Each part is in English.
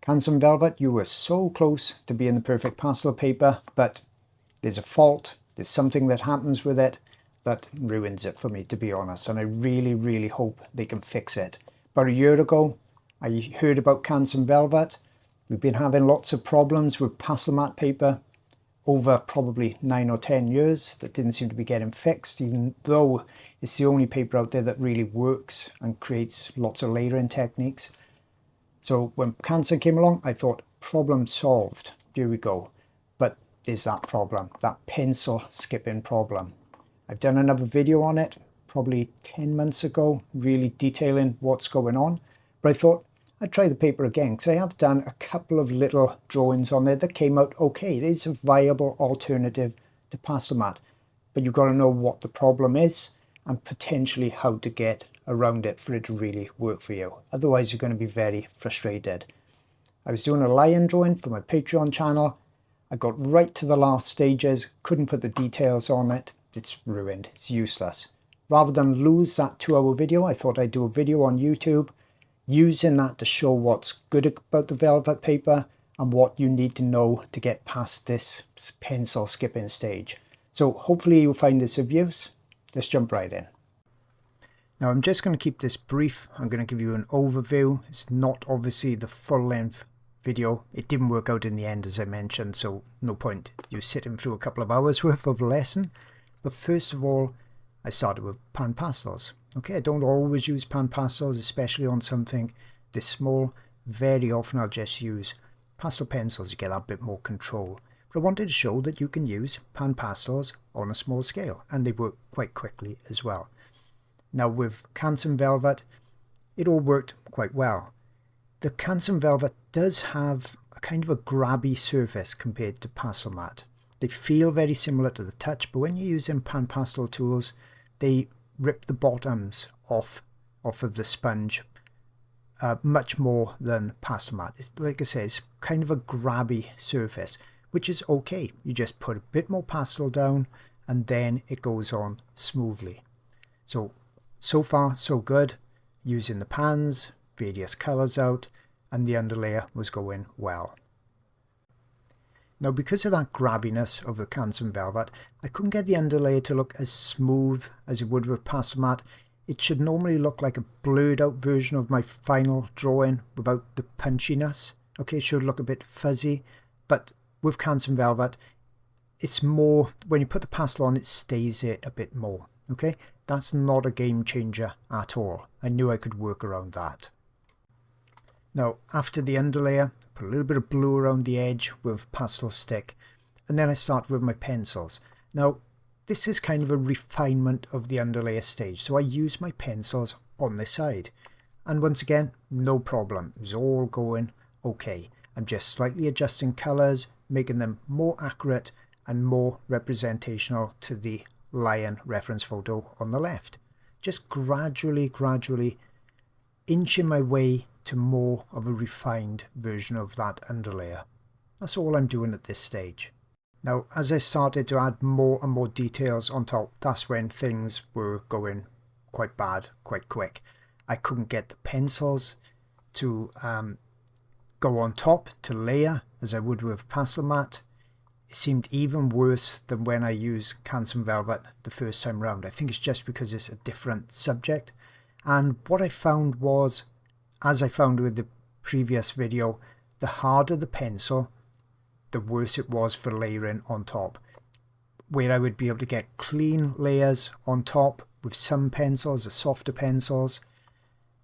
Canson Velvet, you were so close to being the perfect pastel paper, but there's a fault, there's something that happens with it that ruins it for me, to be honest, and I really hope they can fix it. About a year ago, I heard about Canson Velvet. We've been having lots of problems with Pastelmat paper over probably 9 or 10 years that didn't seem to be getting fixed, even though it's the only paper out there that really works and creates lots of layering techniques. So when Canson came along, I thought, problem solved, here we go. But there's that problem, that pencil skipping problem. I've done another video on it, probably 10 months ago, really detailing what's going on. But I thought I'd try the paper again, because I have done a couple of little drawings on there that came out okay. It is a viable alternative to Pastelmat, but you've got to know what the problem is and potentially how to get around it for it to really work for you. Otherwise, you're going to be very frustrated. I was doing a lion drawing for my Patreon channel. I got right to the last stages, couldn't put the details on it. It's ruined, it's useless. Rather than lose that 2-hour video, I thought I'd do a video on YouTube using that to show what's good about the velvet paper and what you need to know to get past this pencil skipping stage. So hopefully you'll find this of use. Let's jump right in. Now I'm just going to keep this brief. I'm going to give you an overview. It's not obviously the full length video. It didn't work out in the end, as I mentioned, so no point you sitting through a couple of hours worth of lesson. But first of all, I started with panpastels. Okay, I don't always use panpastels, especially on something this small. Very often I'll just use pastel pencils to get a bit more control. But I wanted to show that you can use panpastels on a small scale, and they work quite quickly as well. Now with Canson Velvet, it all worked quite well. The Canson Velvet does have a kind of a grabby surface compared to Pastelmat. They feel very similar to the touch, but when you're using PanPastel tools, they rip the bottoms off of the sponge much more than Pastelmat. It's, like I say, it's kind of a grabby surface, which is okay. You just put a bit more pastel down and then it goes on smoothly. So far so good. Using the pans, various colours out, and the underlayer was going well. Now because of that grabbiness of the Canson Velvet, I couldn't get the underlayer to look as smooth as it would with Pastelmat. It should normally look like a blurred out version of my final drawing without the punchiness. Okay, it should look a bit fuzzy, but with Canson Velvet, it's more, when you put the pastel on, it stays it a bit more. Okay, that's not a game changer at all. I knew I could work around that. Now after the underlayer, put a little bit of blue around the edge with pastel stick, and then I start with my pencils. Now this is kind of a refinement of the underlayer stage, so I use my pencils on this side, and once again no problem, it's all going okay. I'm just slightly adjusting colours, making them more accurate and more representational to the lion reference photo on the left. Just gradually inching my way to more of a refined version of that underlayer. That's all I'm doing at this stage. Now as I started to add more and more details on top, that's when things were going quite bad, quite quick. I couldn't get the pencils to go on top to layer as I would with Pastelmat. It seemed even worse than when I used Canson Velvet the first time round. I think it's just because it's a different subject. And what I found was, as I found with the previous video, the harder the pencil, the worse it was for layering on top. Where I would be able to get clean layers on top with some pencils, the softer pencils.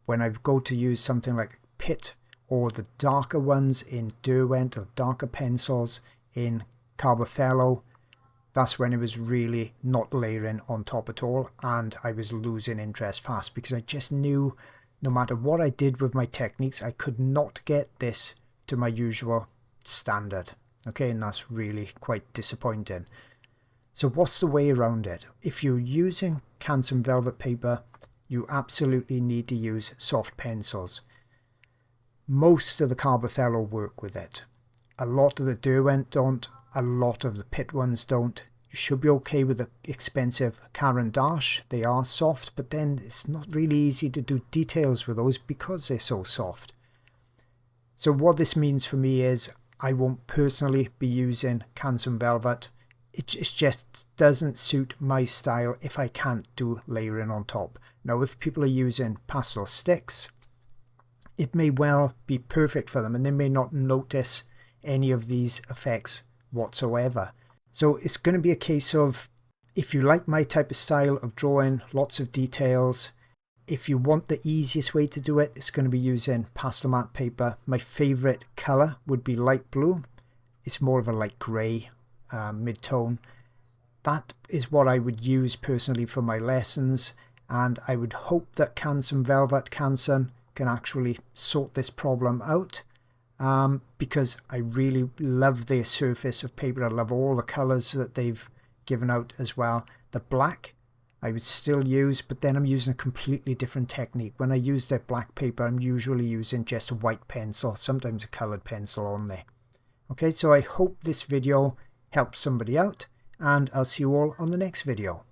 When I go to use something like Pitt or the darker ones in Derwent or darker pencils in Carbothello, that's when it was really not layering on top at all, and I was losing interest fast because I just knew no matter what I did with my techniques, I could not get this to my usual standard. Okay, and that's really quite disappointing. So what's the way around it? If you're using Canson Velvet paper, you absolutely need to use soft pencils. Most of the Carbothello work with it. A lot of the Derwent don't. A lot of the Pitt ones don't. You should be okay with the expensive Caran d'Ache. They are soft, but then it's not really easy to do details with those because they're so soft. So what this means for me is I won't personally be using Canson Velvet. It just doesn't suit my style if I can't do layering on top. Now if people are using pastel sticks, it may well be perfect for them and they may not notice any of these effects whatsoever. So it's going to be a case of, if you like my type of style of drawing, lots of details, if you want the easiest way to do it, it's going to be using Pastelmat paper. My favorite color would be light blue. It's more of a light gray mid-tone. That is what I would use personally for my lessons, and I would hope that Canson Velvet can actually sort this problem out, because I really love their surface of paper. I love all the colors that they've given out as well. The black I would still use, but then I'm using a completely different technique. When I use their black paper, I'm usually using just a white pencil, sometimes a colored pencil on there. Okay, so I hope this video helps somebody out, and I'll see you all on the next video.